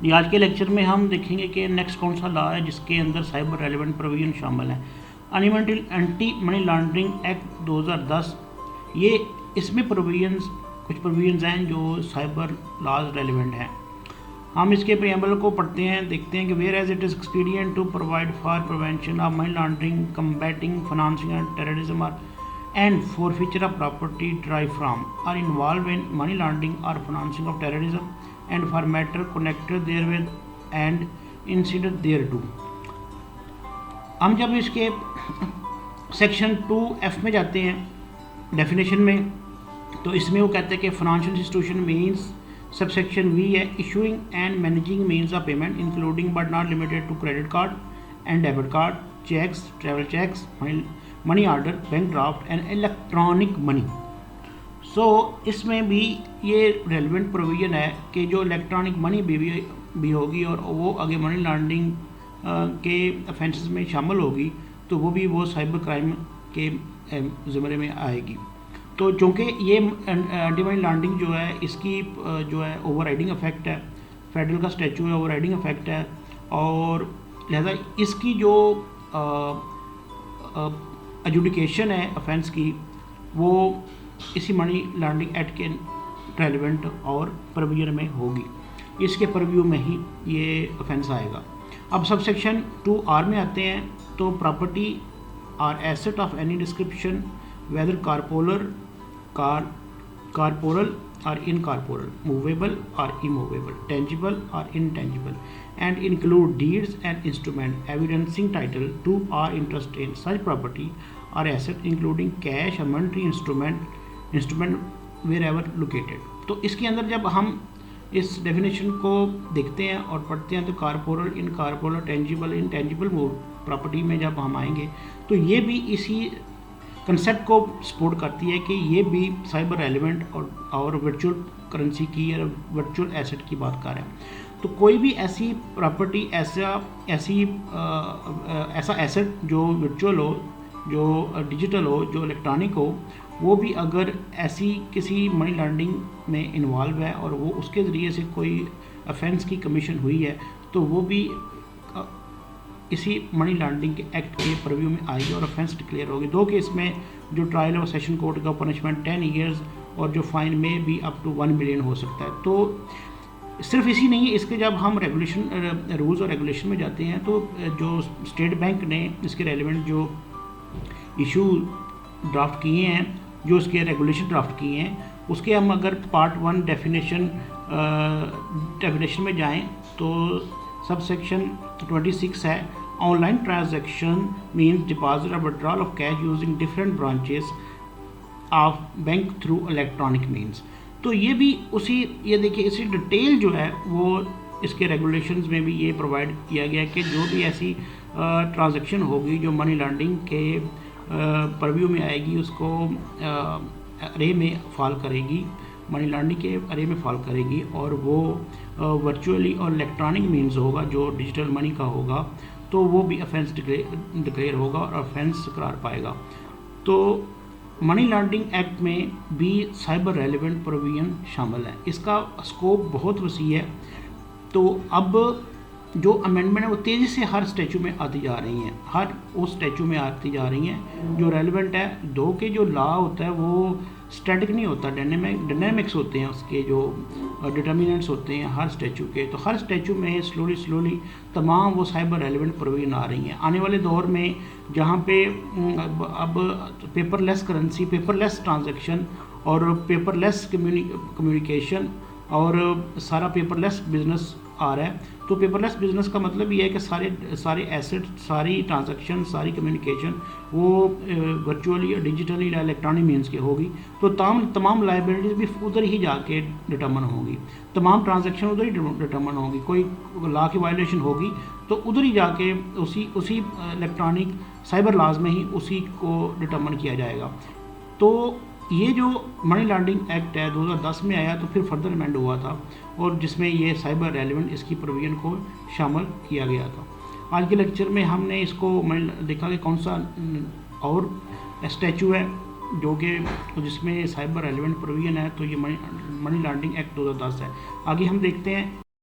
जी, आज के लेक्चर में हम देखेंगे कि नेक्स्ट कौन सा लॉ है जिसके अंदर साइबर रेलेवेंट प्रोविजन शामिल है। एंटी मनी लॉन्ड्रिंग एक्ट 2010, ये इसमें कुछ प्रोविजंस हैं जो साइबर लॉज रेलेवेंट हैं। हम इसके प्रीएम्बल को पढ़ते हैं, देखते हैं कि whereas it is expedient to provide for prevention of money laundering, combating financing and terrorism and forfeiture of property derived from or involved in money laundering or financing of terrorism and for matter connected therewith and incident thereto। हम जब इसके section 2F में जाते हैं definition में, तो इसमें वो कहते हैं कि financial institution means subsection V है issuing and managing means of payment including but not limited to credit card and debit card, cheques, travel cheques, money order, bank draft and electronic money. So इसमें भी ये relevant provision है कि जो electronic money भी होगी और वो आगे मनी लॉन्ड्रिंग के ऑफेंसेस में शामिल होगी, तो वो भी वो साइबर क्राइम के ज़िम्मे में आएगी। तो चूँकि ये एंटी मनी लॉन्ड्रिंग जो है इसकी जो है ओवर राइडिंग इफेक्ट है, फेडरल का स्टैचू है, ओवर राइडिंग इफेक्ट है, और लिहाजा इसकी जो एजुडिकेशन है ऑफेंस की वो इसी मनी लॉन्ड्रिंग एक्ट के रेलिवेंट और प्रोविजन में होगी। इसके परव्यू में ही ये ऑफेंस आएगा। अब सब सेक्शन 2R में आते हैं, तो property or asset of any description whether corporeal or incorporeal, movable or immovable, tangible or intangible, and include deeds and instrument evidencing title to or interest in such property or asset, including cash or monetary instrument wherever located। तो इसके अंदर जब हम इस definition को देखते हैं और पढ़ते हैं, तो कारपोरल, इनकारपोरल, टेंजिबल, इनटेंजिबल प्रॉपर्टी में जब हम आएंगे तो ये भी इसी कंसेप्ट को सपोर्ट करती है कि ये भी साइबर रेलिवेंट और वर्चुअल करेंसी की या वर्चुअल एसेट की बात कर रहे हैं। तो कोई भी ऐसी प्रॉपर्टी, ऐसा एसेट जो वर्चुअल हो, जो डिजिटल हो, जो इलेक्ट्रॉनिक हो, वो भी अगर ऐसी किसी मनी लॉन्ड्रिंग में इन्वॉल्व है और वो उसके ज़रिए से कोई ऑफेंस की कमीशन हुई है, तो वो भी इसी मनी लॉन्ड्रिंग के एक्ट के परव्यू में आएगी और ऑफेंस डिक्लेयर होगी। दो केस में जो ट्रायल और सेशन कोर्ट का पनिशमेंट 10 ईयर्स और जो फाइन में भी अप टू 1 मिलियन हो सकता है। तो सिर्फ इसी नहीं है, इसके जब हम रूल्स और रेगुलेशन में जाते हैं, तो जो स्टेट बैंक ने इसके रेलिवेंट जो इशू ड्राफ्ट किए हैं, जो इसके रेगुलेशन ड्राफ्ट किए हैं, उसके हम अगर पार्ट 1 डेफिनेशन में जाएँ तो सब सेक्शन 26 है, ऑनलाइन ट्रांजैक्शन मीन्स डिपॉजिट और withdrawal of cash using different branches of bank through electronic means. तो ये भी ये देखिए, इसी डिटेल जो है वो इसके रेगुलेशंस में भी ये प्रोवाइड किया गया है कि जो भी ऐसी ट्रांजैक्शन होगी जो मनी लॉन्ड्रिंग के परव्यू में आएगी, उसको अरे में फॉल करेगी, मनी लॉन्ड्रिंग के अरे में फॉल करेगी, और वो वर्चुअली और इलेक्ट्रॉनिक मीन्स होगा, जो डिजिटल मनी का होगा, तो वो भी ऑफेंस डिक्लेयर होगा और ऑफेंस करार पाएगा। तो मनी लॉन्ड्रिंग एक्ट में भी साइबर रेलिवेंट प्रोविजन शामिल है। इसका स्कोप बहुत वसी है। तो अब जो अमेंडमेंट है वो तेज़ी से हर स्टैचू में आती जा रही हैं, हर उस स्टैचू में आती जा रही हैं जो रेलिवेंट है। दो के जो लॉ होता है वो स्टैटिक नहीं होता, डायनेमिक्स होते हैं, उसके जो डिटर्मिनेंट्स होते हैं हर स्टैचू के। तो हर स्टैचू में स्लोली तमाम वो साइबर रेलिवेंट प्रोविजन आ रही हैं। आने वाले दौर में जहाँ पे अब पेपरलेस करेंसी, पेपरलेस ट्रांजैक्शन और पेपरलेस कम्युनिकेशन और सारा पेपरलेस बिजनेस आ रहा है। तो पेपरलेस बिजनेस का मतलब ये है कि सारे एसेट, सारी ट्रांजैक्शन, सारी कम्युनिकेशन वो वर्चुअली या डिजिटली या इलेक्ट्रॉनिक मीन्स के होगी। तो तमाम लाइबिलिटीज़ भी उधर ही जाके डिटर्मन होगी, तमाम ट्रांजैक्शन उधर ही डिटर्मन होगी। कोई लॉ की वायलेशन होगी तो उधर ही जाके उसी इलेक्ट्रॉनिक साइबर लॉज में ही उसी को डिटर्मन किया जाएगा। तो ये जो मनी लॉन्ड्रिंग एक्ट है 2010 में आया, तो फिर फर्दर अमेंड हुआ था और जिसमें ये साइबर रेलिवेंट इसकी प्रोविजन को शामिल किया गया था। आज के लेक्चर में हमने इसको देखा कि कौन सा और स्टैचू है जो कि जिसमें साइबर रेलिवेंट प्रोविजन है, तो ये मनी लॉन्ड्रिंग एक्ट 2010 है। आगे हम देखते हैं